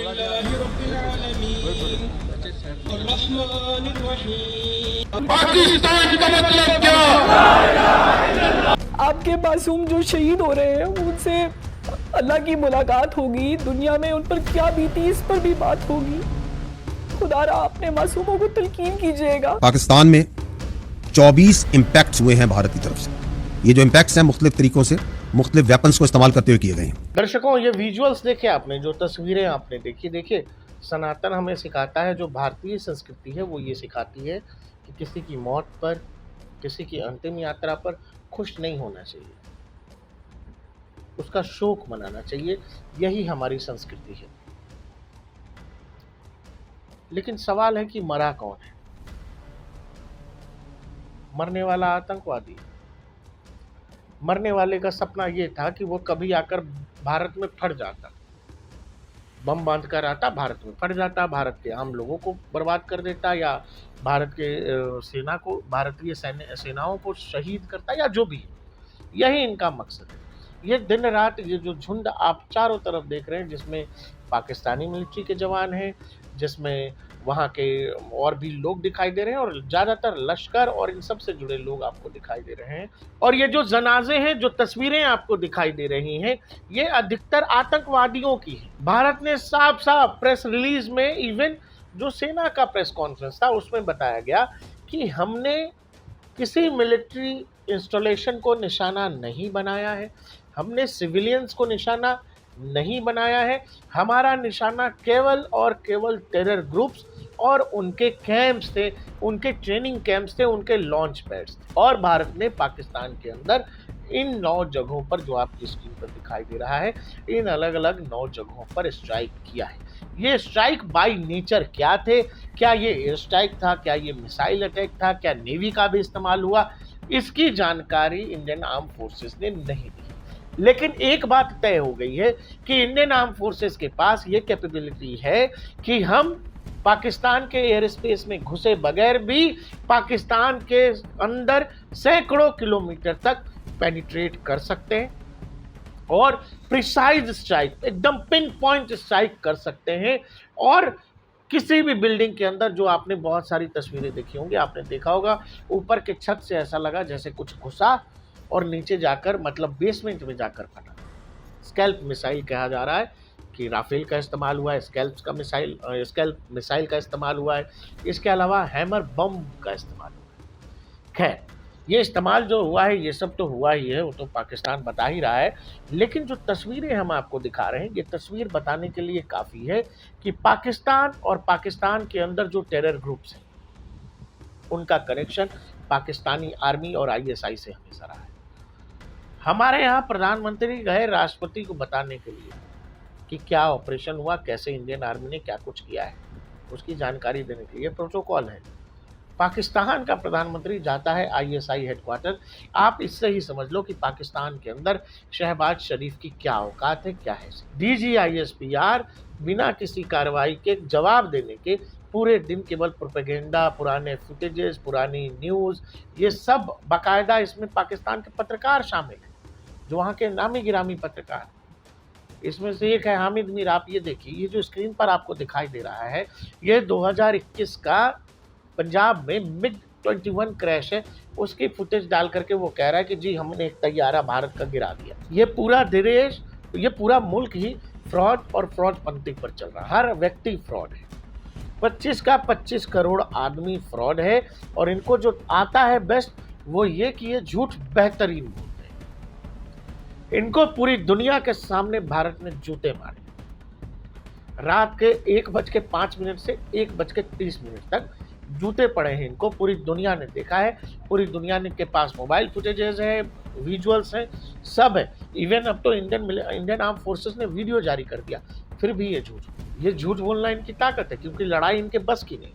पाकिस्तान का मतलब क्या? आपके मासूम जो शहीद हो रहे हैं उनसे अल्लाह की मुलाकात होगी, दुनिया में उन पर क्या बीती इस पर भी बात होगी। खुदारा अपने मासूमों को तलकीन कीजिएगा। पाकिस्तान में 24 इम्पैक्ट्स हुए हैं भारत की तरफ से। ये जो इम्पैक्ट्स हैं मुख्तलिफ तरीकों से मुख्तलिफ वेपन्स को इस्तेमाल करते हुए किए गए हैं। दर्शकों, ये विजुअल्स देखे आपने, जो तस्वीरें आपने देखी, देखिए सनातन हमें सिखाता है, जो भारतीय संस्कृति है वो ये सिखाती है कि किसी की मौत पर, किसी की अंतिम यात्रा पर खुश नहीं होना चाहिए, उसका शोक मनाना चाहिए। यही हमारी संस्कृति है। लेकिन सवाल है कि मरा कौन है? मरने वाला आतंकवादी। मरने वाले का सपना ये था कि वो कभी आकर भारत में फट जाता, बम बांध कर आता, भारत में फट जाता, भारत के आम लोगों को बर्बाद कर देता, या भारत के सेना को, भारतीय सेनाओं को शहीद करता, या जो भी। यही इनका मकसद है। ये दिन रात ये जो झुंड आप चारों तरफ देख रहे हैं, जिसमें पाकिस्तानी मिलिट्री के जवान हैं, जिसमें वहाँ के और भी लोग दिखाई दे रहे हैं, और ज़्यादातर लश्कर और इन सब से जुड़े लोग आपको दिखाई दे रहे हैं। और ये जो जनाजे हैं, जो तस्वीरें आपको दिखाई दे रही हैं, ये अधिकतर आतंकवादियों की हैं। भारत ने साफ साफ प्रेस रिलीज में, इवन जो सेना का प्रेस कॉन्फ्रेंस था उसमें बताया गया कि हमने किसी मिलिट्री इंस्टॉलेशन को निशाना नहीं बनाया है, हमने सिविलियंस को निशाना नहीं बनाया है, हमारा निशाना केवल और केवल टेरर ग्रुप्स और उनके कैंप्स थे, उनके ट्रेनिंग कैंप्स थे, उनके लॉन्च पैड्स थे। और भारत ने पाकिस्तान के अंदर इन 9 जगहों पर, जो आपकी स्क्रीन पर दिखाई दे रहा है, इन अलग अलग 9 जगहों पर स्ट्राइक किया है। ये स्ट्राइक बाय नेचर क्या थे? क्या ये एयर स्ट्राइक था? क्या ये मिसाइल अटैक था? क्या नेवी का भी इस्तेमाल हुआ? इसकी जानकारी इंडियन आर्म फोर्सेस ने नहीं दी। लेकिन एक बात तय हो गई है कि इंडियन आर्म फोर्सेस के पास ये कैपेबिलिटी है कि हम पाकिस्तान के एयर स्पेस में घुसे बगैर भी पाकिस्तान के अंदर सैकड़ों किलोमीटर तक पेनिट्रेट कर सकते हैं और प्रिसाइज स्ट्राइक, एकदम पिन पॉइंट स्ट्राइक कर सकते हैं। और किसी भी बिल्डिंग के अंदर, जो आपने बहुत सारी तस्वीरें देखी होंगी, आपने देखा होगा ऊपर के छत से ऐसा लगा जैसे कुछ घुसा और नीचे जाकर, मतलब बेसमेंट में जाकर फटा। स्कैल्प मिसाइल कहा जा रहा है कि राफेल का इस्तेमाल हुआ है, स्कैल्प मिसाइल का इस्तेमाल हुआ है, इसके अलावा हैमर बम का इस्तेमाल हुआ है। खैर, ये इस्तेमाल जो हुआ है ये सब तो हुआ ही है, वो तो पाकिस्तान बता ही रहा है। लेकिन जो तस्वीरें हम आपको दिखा रहे हैं, ये तस्वीर बताने के लिए काफ़ी है कि पाकिस्तान और पाकिस्तान के अंदर जो टेरर ग्रुप्स हैं, उनका कनेक्शन पाकिस्तानी आर्मी और ISI से हमेशा रहा है। हमारे यहाँ प्रधानमंत्री गए राष्ट्रपति को बताने के लिए कि क्या ऑपरेशन हुआ, कैसे इंडियन आर्मी ने क्या कुछ किया है, उसकी जानकारी देने के लिए प्रोटोकॉल है। पाकिस्तान का प्रधानमंत्री जाता है ISI हेडक्वार्टर। आप इससे ही समझ लो कि पाकिस्तान के अंदर शहबाज शरीफ की क्या औकात है, क्या है। DGISPR बिना किसी कार्रवाई के, जवाब देने के, पूरे दिन केवल प्रोपेगेंडा, पुराने फुटेजेस, पुरानी न्यूज़, ये सब बाकायदा। इसमें पाकिस्तान के पत्रकार शामिल हैं, जो वहाँ के नामी गिरामी पत्रकार। इसमें से एक है हामिद मीर। आप ये देखिए, ये जो स्क्रीन पर आपको दिखाई दे रहा है, ये 2021 का पंजाब में MiG-21 क्रैश है, उसकी फुटेज डाल करके वो कह रहा है कि जी हमने एक तैयारा भारत का गिरा दिया। ये पूरा देश, ये पूरा मुल्क ही फ्रॉड और फ्रॉड पंथी पर चल रहा है। हर व्यक्ति फ्रॉड है। 25 का 25 करोड़ आदमी फ्रॉड है। और इनको जो आता है बेस्ट, वो ये कि ये झूठ बेहतरीन बोलते हैं। इनको पूरी दुनिया के सामने भारत ने जूते मारे। रात के 1:05 से 1:30 तक जूते पड़े हैं इनको। पूरी दुनिया ने देखा है, पूरी दुनिया के पास मोबाइल फुटेजेस है, विजुअल्स हैं, सब है। इवन अब तो इंडियन आर्म फोर्सेस ने वीडियो जारी कर दिया। फिर भी ये झूठ बोलना इनकी ताकत है, क्योंकि लड़ाई इनके बस की नहीं।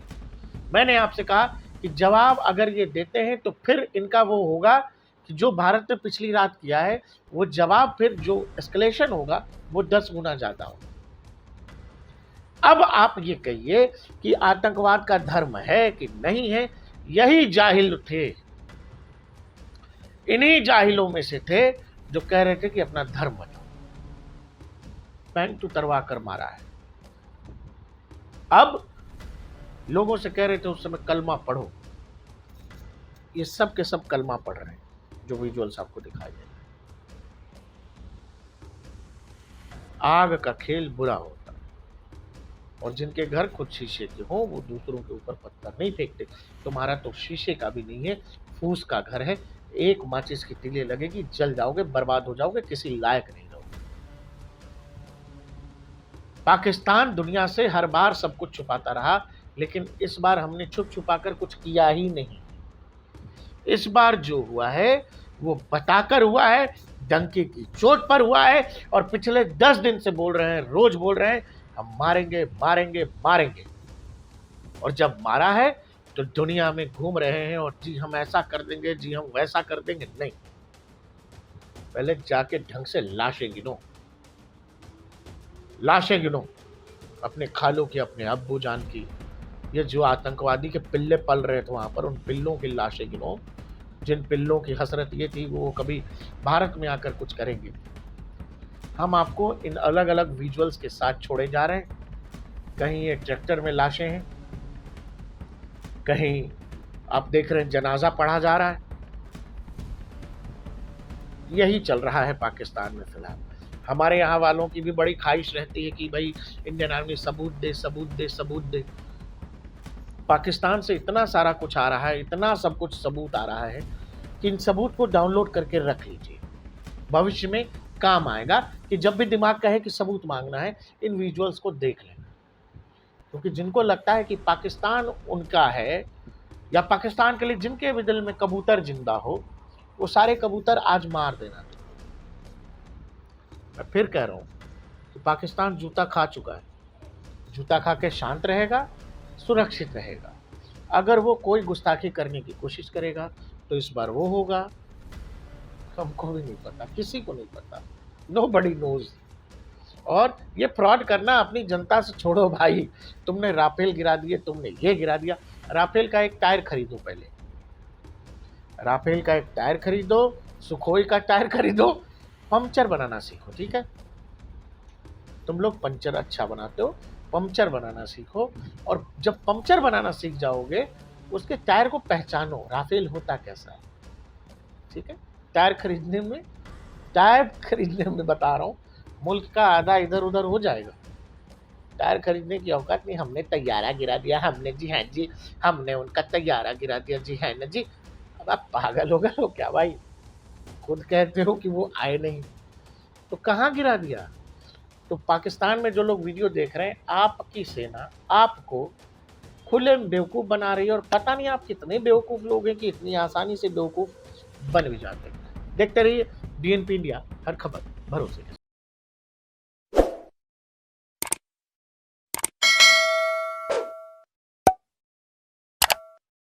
मैंने आपसे कहा कि जवाब अगर ये देते हैं तो फिर इनका वो होगा कि जो भारत ने पिछली रात किया है, वो जवाब फिर जो एस्केलेशन होगा वो 10 गुना ज़्यादा होगा। अब आप ये कहिए कि आतंकवाद का धर्म है कि नहीं है। यही जाहिल थे, इन्हीं जाहिलों में से थे जो कह रहे थे कि अपना धर्म बचाओ। पैंट उतरवा कर मारा है। अब लोगों से कह रहे थे उस समय कलमा पढ़ो, ये सब के सब कलमा पढ़ रहे हैं जो विजुअल्स आपको दिखाई दे रहे हैं। आग का खेल बुरा होता है, और जिनके घर खुद शीशे के हो वो दूसरों के ऊपर पत्थर नहीं फेंकते। तुम्हारा तो शीशे का भी नहीं है, फूस का घर है, एक माचिस की तीली लगेगी, जल जाओगे, बर्बाद हो जाओगे, किसी लायक नहीं रहोगे। पाकिस्तान दुनिया से हर बार सब कुछ छुपाता रहा, लेकिन इस बार हमने छुप छुपा कर कुछ किया ही नहीं। इस बार जो हुआ है वो बताकर हुआ है, डंके की चोट पर हुआ है, और पिछले 10 दिन से बोल रहे हैं, रोज बोल रहे हैं, हम मारेंगे मारेंगे मारेंगे। और जब मारा है तो दुनिया में घूम रहे हैं और जी हम ऐसा कर देंगे, जी हम वैसा कर देंगे। नहीं, पहले जाके ढंग से लाशें गिनो, लाशें गिनो, अपने खालों की, अपने अब्बू जान की, ये जो आतंकवादी के पिल्ले पल रहे थे वहां पर, उन पिल्लों की लाशें गिनो, जिन पिल्लों की हसरत ये थी वो कभी भारत में आकर कुछ करेंगे। हम आपको इन अलग अलग विजुअल्स के साथ छोड़े जा रहे हैं। कहीं ये ट्रैक्टर में लाशें हैं, कहीं आप देख रहे हैं जनाजा पढ़ा जा रहा है। यही चल रहा है पाकिस्तान में फिलहाल। हमारे यहाँ वालों की भी बड़ी ख्वाहिश रहती है कि भाई इंडियन आर्मी सबूत दे, सबूत दे, सबूत दे। पाकिस्तान से इतना सारा कुछ आ रहा है, इतना सब कुछ सबूत आ रहा है कि इन सबूत को डाउनलोड करके रख लीजिए, भविष्य में काम आएगा कि जब भी दिमाग कहे कि सबूत मांगना है, इन विजुअल्स को देख लेना। क्योंकि जिनको लगता है कि पाकिस्तान उनका है, या पाकिस्तान के लिए जिनके भी दिल में कबूतर जिंदा हो, वो सारे कबूतर आज मार देना। मैं फिर कह रहा हूँ कि पाकिस्तान जूता खा चुका है, जूता खा के शांत रहेगा, सुरक्षित रहेगा। अगर वो कोई गुस्ताखी करने की कोशिश करेगा तो इस बार वो होगा। हमको भी नहीं पता, किसी को नहीं पता, नोबडी नोज। और ये फ्रॉड करना अपनी जनता से छोड़ो भाई। तुमने राफेल गिरा दिए, तुमने ये गिरा दिया। राफेल का एक टायर खरीदो, पहले राफेल का एक टायर खरीदो, सुखोई का टायर खरीदो, पंचर बनाना सीखो। ठीक है, तुम लोग पंचर अच्छा बनाते हो, पंचर बनाना सीखो। और जब पंचर बनाना सीख जाओगे, उसके टायर को पहचानो, राफेल होता कैसा है। ठीक है, टायर खरीदने में बता रहा हूँ, मुल्क का आधा इधर उधर हो जाएगा। टायर खरीदने की औकात नहीं। हमने तैयारा गिरा दिया, हमने, जी हाँ जी, हमने उनका तैयारा गिरा दिया, जी है ना जी। अब आप पागल हो गए हो क्या भाई? खुद कहते हो कि वो आए नहीं, तो कहाँ गिरा दिया? तो पाकिस्तान में जो लोग वीडियो देख रहे हैं, आपकी सेना आपको खुले बेवकूफ़ बना रही है, और पता नहीं आप कितने बेवकूफ़ लोग हैं कि इतनी आसानी से बेवकूफ़ बन भी जाते हैं। देखते रहिए DNP इंडिया, हर खबर भरोसे के साथ।